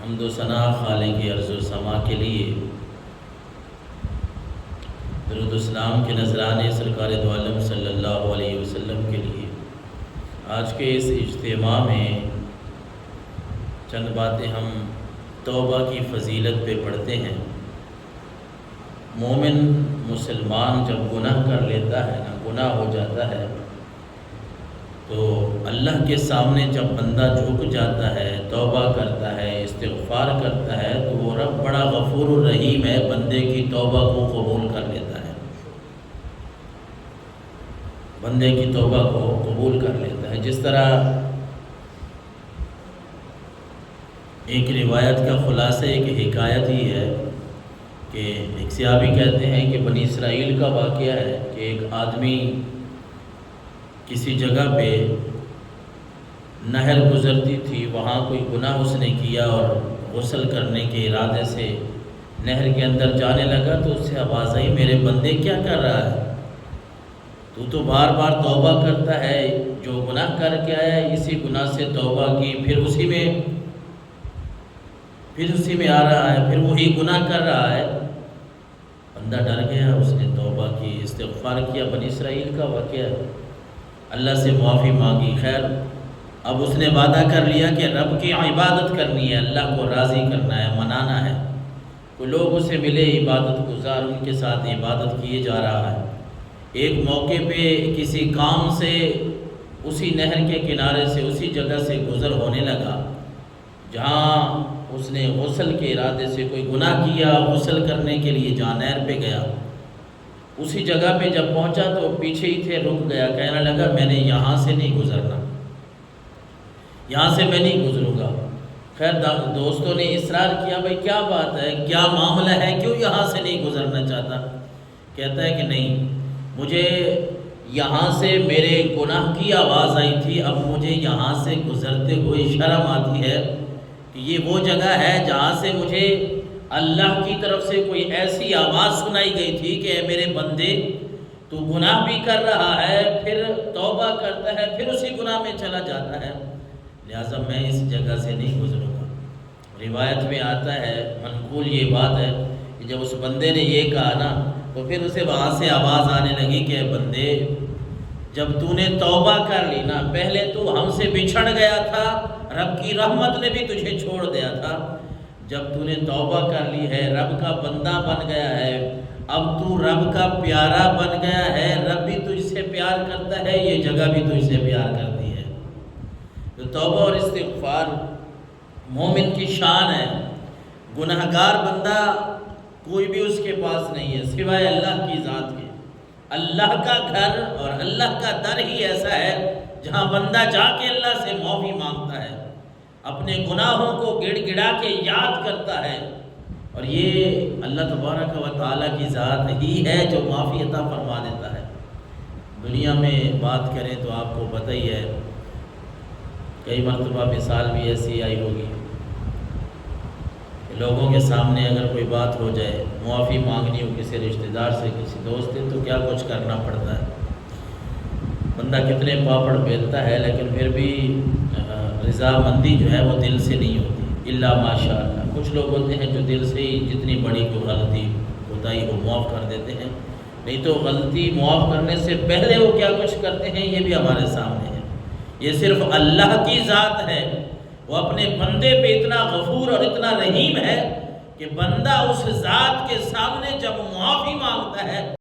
حمد و ثنا خالق ارض و سما کے لیے، درود و اسلام کے نذرانے سرکار دو عالم صلی اللہ علیہ وسلم کے لیے آج کے اس اجتماع میں چند باتیں ہم توبہ کی فضیلت پہ پڑھتے ہیں۔ مومن مسلمان جب گناہ کر لیتا ہے گناہ ہو جاتا ہے تو اللہ کے سامنے جب بندہ جھک جاتا ہے، توبہ کرتا ہے، استغفار کرتا ہے تو وہ رب بڑا غفور الرحیم ہے، بندے کی توبہ کو قبول کر لیتا ہے، بندے کی توبہ کو قبول کر لیتا ہے۔ جس طرح ایک روایت کا خلاصہ ایک حکایت ہی ہے کہ ایک صحابی کہتے ہیں کہ بنی اسرائیل کا واقعہ ہے کہ ایک آدمی کسی جگہ پہ نہر گزرتی تھی، وہاں کوئی گناہ اس نے کیا اور غسل کرنے کے ارادے سے نہر کے اندر جانے لگا تو اس سے آواز آئی، میرے بندے کیا کر رہا ہے؟ تو بار بار توبہ کرتا ہے، جو گناہ کر کے آیا ہے اسی گناہ سے توبہ کی، پھر اسی میں آ رہا ہے، پھر وہی گناہ کر رہا ہے۔ بندہ ڈر گیا، اس نے توبہ کی، استغفار کیا۔ بنی اسرائیل کا واقعہ ہے، اللہ سے معافی مانگی۔ خیر اب اس نے وعدہ کر لیا کہ رب کی عبادت کرنی ہے، اللہ کو راضی کرنا ہے، منانا ہے۔ کوئی لوگ اسے ملے عبادت گزار، ان کے ساتھ عبادت کیے جا رہا ہے۔ ایک موقع پہ کسی کام سے اسی نہر کے کنارے سے اسی جگہ سے گزر ہونے لگا جہاں اس نے غسل کے ارادے سے کوئی گناہ کیا، غسل کرنے کے لیے جہاں نہر پہ گیا، اسی جگہ پہ جب پہنچا تو پیچھے ہی تھے، رک گیا، کہنے لگا میں نے یہاں سے نہیں گزرنا، یہاں سے میں نہیں گزروں گا۔ خیر دوستوں نے اصرار کیا، بھائی کیا بات ہے، کیا معاملہ ہے، کیوں یہاں سے نہیں گزرنا چاہتا؟ کہتا ہے کہ نہیں، مجھے یہاں سے میرے گناہ کی آواز آئی تھی، اب مجھے یہاں سے گزرتے ہوئے شرم آتی ہے کہ یہ وہ جگہ ہے جہاں سے مجھے اللہ کی طرف سے کوئی ایسی آواز سنائی گئی تھی کہ اے میرے بندے تو گناہ بھی کر رہا ہے، پھر توبہ کرتا ہے، پھر اسی گناہ میں چلا جاتا ہے، لہٰذا میں اس جگہ سے نہیں گزروں گا۔ روایت میں آتا ہے، منقول یہ بات ہے کہ جب اس بندے نے یہ کہا نا تو پھر اسے وہاں سے آواز آنے لگی کہ بندے جب تو نے توبہ کر لی نا، پہلے تو ہم سے بچھڑ گیا تھا، رب کی رحمت نے بھی تجھے چھوڑ دیا تھا، جب تو نے توبہ کر لی ہے، رب کا بندہ بن گیا ہے، اب تو رب کا پیارا بن گیا ہے، رب بھی تجھ سے پیار کرتا ہے، یہ جگہ بھی تجھ سے پیار کرتی ہے۔ تو توبہ اور استغفار مومن کی شان ہے۔ گناہگار بندہ کوئی بھی اس کے پاس نہیں ہے سوائے اللہ کی ذات کے۔ اللہ کا گھر اور اللہ کا در ہی ایسا ہے جہاں بندہ جا کے اللہ سے معافی مانگتا ہے، اپنے گناہوں کو گڑ گڑا کے یاد کرتا ہے، اور یہ اللہ تبارک و تعالیٰ کی ذات ہی ہے جو معافی عطا فرما دیتا ہے۔ دنیا میں بات کریں تو آپ کو پتہ ہی ہے، کئی مرتبہ مثال بھی ایسی آئی ہوگی کہ لوگوں کے سامنے اگر کوئی بات ہو جائے، معافی مانگنی ہو کسی رشتہ دار سے، کسی دوست سے، تو کیا کچھ کرنا پڑتا ہے۔ بندہ کتنے پاپڑ بیلتا ہے لیکن پھر بھی رضامندی جو ہے وہ دل سے نہیں ہوتی، الا ماشاء اللہ۔ کچھ لوگ ہوتے ہیں جو دل سے ہی جتنی بڑی کوئی غلطی کوتاہی وہ معاف کر دیتے ہیں، نہیں تو غلطی معاف کرنے سے پہلے وہ کیا کچھ کرتے ہیں یہ بھی ہمارے سامنے ہے۔ یہ صرف اللہ کی ذات ہے، وہ اپنے بندے پہ اتنا غفور اور اتنا رحیم ہے کہ بندہ اس ذات کے سامنے جب معافی مانگتا ہے